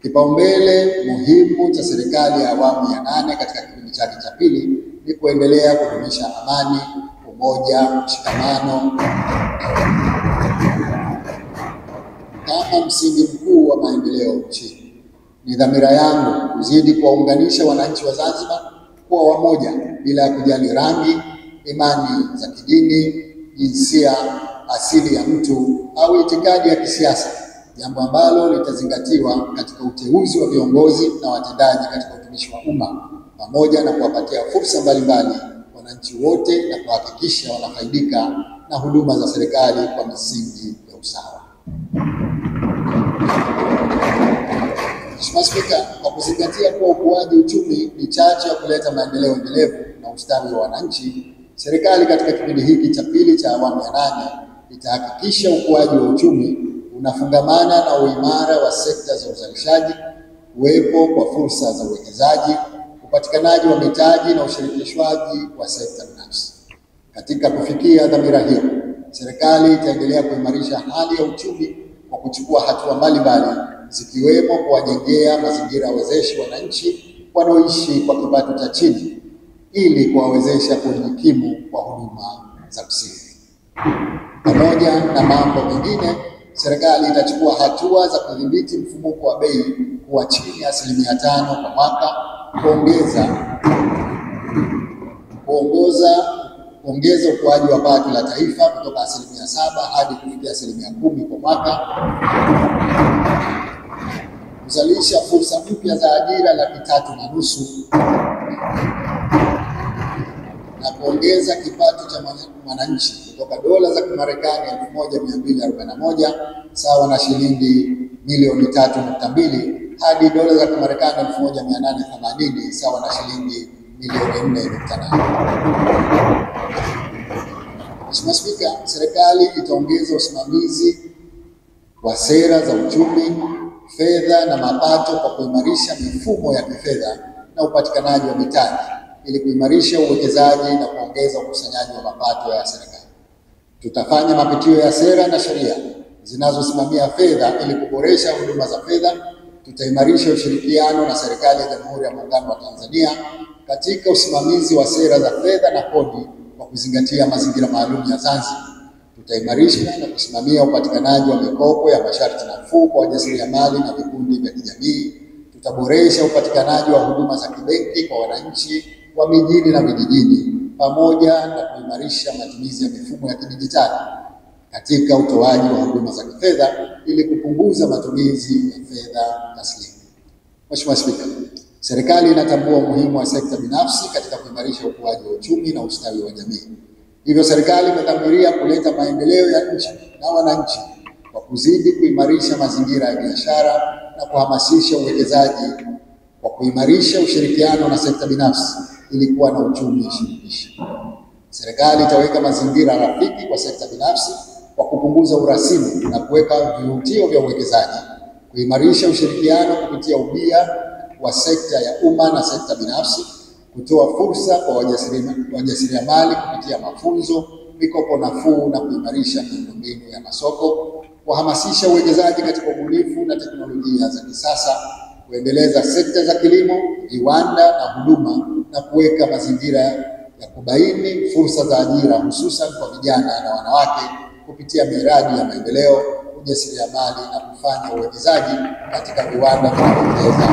Kipaumbele muhimu cha serikali ya awamu ya 8 katika kipindi chake cha pili ni kuendelea kudumisha amani, umoja, mshikamano kama msingi mkuu wa maendeleo nchini. Ni dhamira yangu kuzidi kuwaunganisha wananchi wa Zanzibar kuwa wamoja bila ya kujali rangi, imani za kidini, jinsia, asili ya mtu au itikadi ya kisiasa, jambo ambalo litazingatiwa katika uteuzi wa viongozi na watendaji katika utumishi wa umma, pamoja na kuwapatia fursa mbalimbali wananchi wote na kuhakikisha wanafaidika na huduma za serikali kwa misingi ya usawa. Mheshimiwa Spika, kwa kuzingatia kuwa ukuaji uchumi ni chachu ya kuleta maendeleo endelevu na ustawi wa wananchi, serikali katika kipindi hiki cha pili cha awamu ya 8 itahakikisha ukuaji wa uchumi unafungamana na uimara wa sekta za uzalishaji, uwepo kwa fursa za uwekezaji, upatikanaji wa mitaji na ushirikishwaji wa sekta binafsi. Katika kufikia dhamira hiyo, serikali itaendelea kuimarisha hali ya uchumi kwa kuchukua hatua mbalimbali zikiwemo kuwajengea mazingira wezeshi wananchi wanaoishi kwa kipato cha chini ili kuwawezesha kujikimu kwa huduma za msingi. Pamoja na mambo mengine, serikali itachukua hatua za kudhibiti mfumuko wa bei kuwa chini ya 5% kwa mwaka, kuongeza ukuaji wa pato la taifa kutoka 7% hadi kufikia 10% kwa mwaka, kuzalisha fursa mpya za ajira 3.5 na kuongeza kipato cha mwananchi kutoka dola za Kimarekani 1241 sawa na shilingi milioni 3.2 hadi dola za Kimarekani 1880 sawa na shilingi milioni 4.8. Mheshimiwa Spika, serikali itaongeza usimamizi wa sera za uchumi, fedha na mapato kwa kuimarisha mifumo ya kifedha na upatikanaji wa mitaji ili kuimarisha uwekezaji na kuongeza ukusanyaji wa mapato ya serikali. Tutafanya mapitio ya sera na sheria zinazosimamia fedha ili kuboresha huduma za fedha. Tutaimarisha ushirikiano na serikali ya Jamhuri ya Muungano wa Tanzania katika usimamizi wa sera za fedha na kodi kwa kuzingatia mazingira maalum ya Zanzibar. Tutaimarisha na kusimamia upatikanaji wa mikopo ya masharti nafuu kwa wajasiriamali na vikundi vya kijamii. Tutaboresha upatikanaji wa huduma za kibenki kwa wananchi wa mijini na vijijini, pamoja na kuimarisha matumizi ya mifumo ya kidijitali katika utoaji wa huduma za kifedha ili kupunguza matumizi ya fedha taslimu. Mheshimiwa Spika, serikali inatambua umuhimu wa sekta binafsi katika kuimarisha ukuaji wa uchumi na ustawi wa jamii. Hivyo serikali imedhamiria kuleta maendeleo ya nchi na wananchi kwa kuzidi kuimarisha mazingira ya biashara na kuhamasisha uwekezaji kwa kuimarisha ushirikiano na sekta binafsi ili kuwa na uchumi shirikishi. Serikali itaweka mazingira rafiki kwa sekta binafsi kwa kupunguza urasimu na kuweka vivutio vya uwekezaji, kuimarisha ushirikiano kupitia ubia wa sekta ya umma na sekta binafsi, kutoa fursa kwa wajasiriamali kupitia mafunzo, mikopo nafuu na kuimarisha miundombinu ya masoko, kuhamasisha uwekezaji katika ubunifu na teknolojia za kisasa, kuendeleza sekta za kilimo, viwanda na huduma na kuweka mazingira ya kubaini fursa za ajira hususan kwa vijana na wanawake kupitia miradi ya maendeleo, ujasiriamali na kufanya uwekezaji katika viwanda vinavyoongeza